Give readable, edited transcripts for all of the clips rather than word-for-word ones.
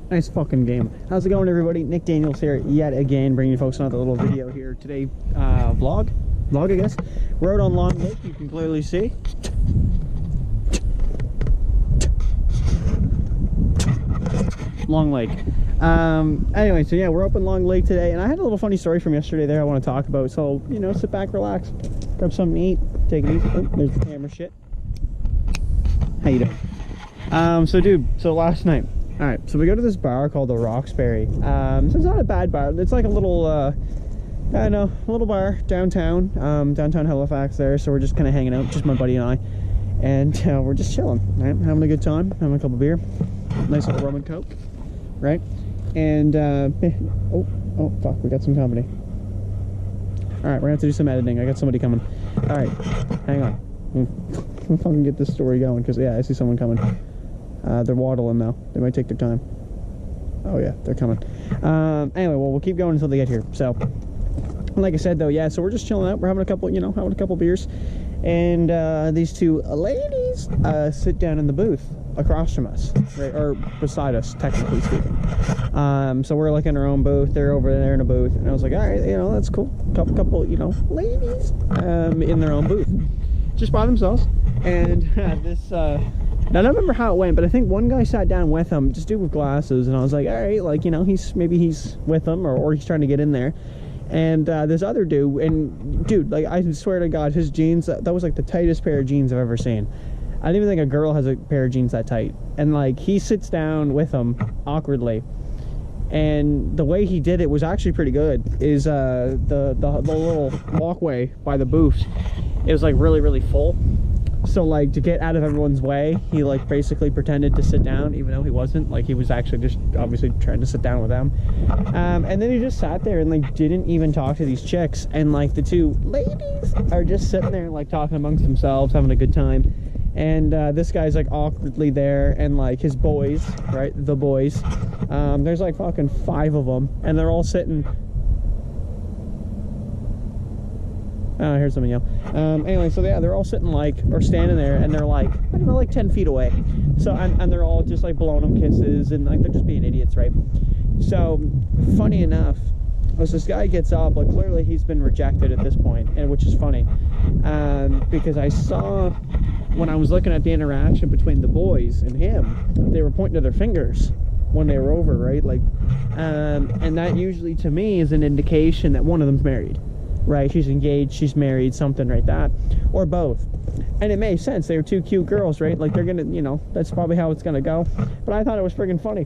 Nice fucking game. How's it going, everybody? Nick Daniels here yet again, bringing you folks another little video here today. Vlog, I guess. We're out on Long Lake, you can clearly see. Long Lake. Anyway, so yeah, we're up in Long Lake today, and I had a little funny story from yesterday there I want to talk about. So, you know, sit back, relax, grab something to eat, take it easy. Oh, there's the camera shit. How you doing? So last night, all right, so we go to this bar called the Roxbury. So it's not a bad bar. It's like a little, I don't know, a little bar downtown, downtown Halifax there. So we're just kind of hanging out, just my buddy and I, and we're just chilling, right? Having a good time, having a couple beer, nice little rum and coke, right? And oh fuck, we got some company. All right, we're gonna have to do some editing. I got somebody coming. All right, hang on. We'll fucking get this story going, because yeah, I see someone coming. They're waddling though. They might take their time. Oh yeah, they're coming. Anyway, well, we'll keep going until they get here. So, like I said though, yeah, so we're just chilling out. We're having a couple, you know, having a couple beers. And these two ladies sit down in the booth across from us, right, or beside us, technically speaking. So we're like in our own booth. They're over there in a booth. And I was like, all right, you know, that's cool. Couple, you know, ladies in their own booth, just by themselves. And this now I don't remember how it went, but I think one guy sat down with him, just dude with glasses, and I was like, all right, like, you know, maybe he's with them, or he's trying to get in there. And this other dude, and dude, like, I swear to God, his jeans, that was like the tightest pair of jeans I've ever seen. I don't even think a girl has a pair of jeans that tight. And like, he sits down with him awkwardly, and the way he did it was actually pretty good. Is the little walkway by the booths, it was like really full. So like, to get out of everyone's way, he like basically pretended to sit down, even though he wasn't. Like, he was actually just obviously trying to sit down with them. And then he just sat there and like didn't even talk to these chicks. And like, the two ladies are just sitting there like talking amongst themselves, having a good time. And this guy's like awkwardly there, and like his boys, right, the boys, there's like fucking 5 of them, and they're all sitting. Oh, I heard someone yell. Anyway, so yeah, they're all sitting like, or standing there, and they're like, I don't know, like 10 feet away. So, and they're all just like blowing them kisses, and like, they're just being idiots, right? So, funny enough, as this guy gets up, like, clearly he's been rejected at this point, and which is funny, because I saw, when I was looking at the interaction between the boys and him, they were pointing to their fingers when they were over, right? Like, and that usually to me is an indication that one of them's married. Right, she's engaged, she's married, something like that, or both. And it made sense. They were 2 cute girls, right? Like, they're gonna, you know, that's probably how it's gonna go. But I thought it was friggin' funny.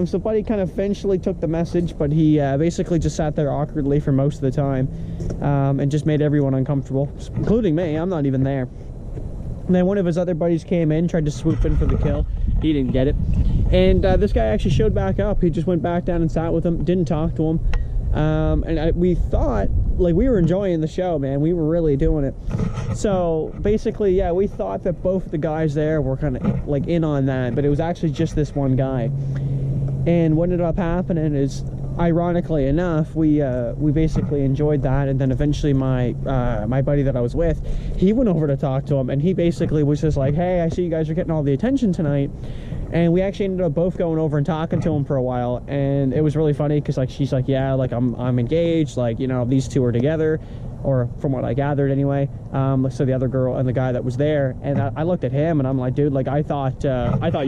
So Buddy kind of eventually took the message, but he basically just sat there awkwardly for most of the time, and just made everyone uncomfortable, including me. I'm not even there. And then one of his other buddies came in, tried to swoop in for the kill. He didn't get it. And this guy actually showed back up. He just went back down and sat with him, didn't talk to him. And we thought, like, we were enjoying the show, man. We were really doing it. So basically, yeah, we thought that both the guys there were kind of like in on that, but it was actually just this one guy. And what ended up happening is, ironically enough, we basically enjoyed that, and then eventually my buddy that I was with, he went over to talk to him, and he basically was just like, hey, I see you guys are getting all the attention tonight. And we actually ended up both going over and talking to him for a while, and it was really funny, because like, she's like, yeah, like, I'm engaged, like, you know, these two are together, or from what I gathered anyway. So the other girl and the guy that was there, and I looked at him and I'm like, dude, like, I thought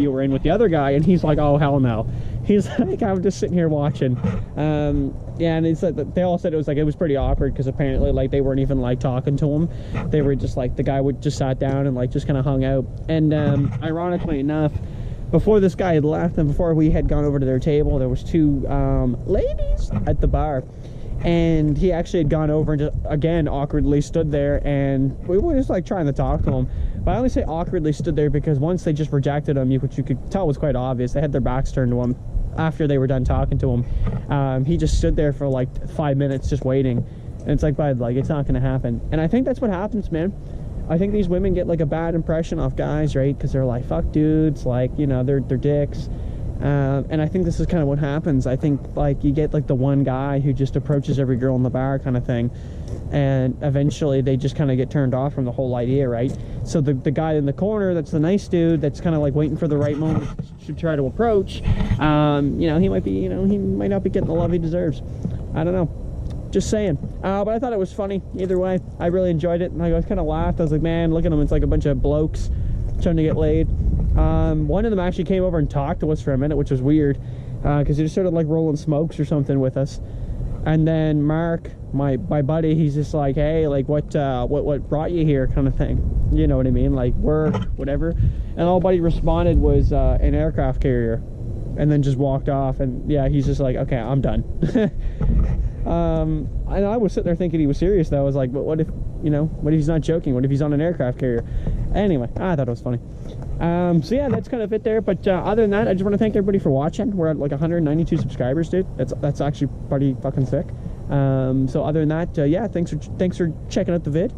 you were in with the other guy. And he's like, oh, hell no. He's like, I'm just sitting here watching. Yeah, and it's like, they all said it was like, it was pretty awkward, because apparently like they weren't even like talking to him. They were just like, the guy would just sat down and like just kind of hung out. And ironically enough, before this guy had left and before we had gone over to their table, there was 2 ladies at the bar. And he actually had gone over and just, again, awkwardly stood there, and we were just like trying to talk to him. But I only say awkwardly stood there because once they just rejected him, which you could tell was quite obvious. They had their backs turned to him after they were done talking to him. He just stood there for like 5 minutes just waiting. And it's like, bud, like, it's not gonna happen. And I think that's what happens, man. I think these women get like a bad impression off guys, right? Because they're like, fuck dudes, like, you know, they're dicks. And I think this is kind of what happens. I think like you get like the one guy who just approaches every girl in the bar kind of thing, and eventually they just kind of get turned off from the whole idea, right? So the guy in the corner, that's the nice dude, that's kind of like waiting for the right moment to try to approach, you know, he might be, you know, he might not be getting the love he deserves. I don't know. Just saying. But I thought it was funny either way. I really enjoyed it, and I kind of laughed. I was like, man, look at them, it's like a bunch of blokes trying to get laid. One of them actually came over and talked to us for a minute, which was weird, because he just started like rolling smokes or something with us. And then Mark, my buddy, he's just like, hey, like what brought you here, kind of thing, you know what I mean, like work, whatever. And all buddy responded was an aircraft carrier, and then just walked off. And yeah, he's just like, okay, I'm done. And I was sitting there thinking he was serious though. I was like, but what if, you know, what if he's not joking? What if he's on an aircraft carrier? Anyway, I thought it was funny. So yeah, that's kind of it there. But other than that, I just want to thank everybody for watching. We're at like 192 subscribers, dude. That's actually pretty fucking sick. So other than that, yeah, thanks for checking out the vid.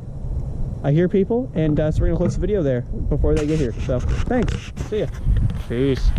I hear people, and so we're gonna close the video there before they get here. So thanks. See ya. Peace.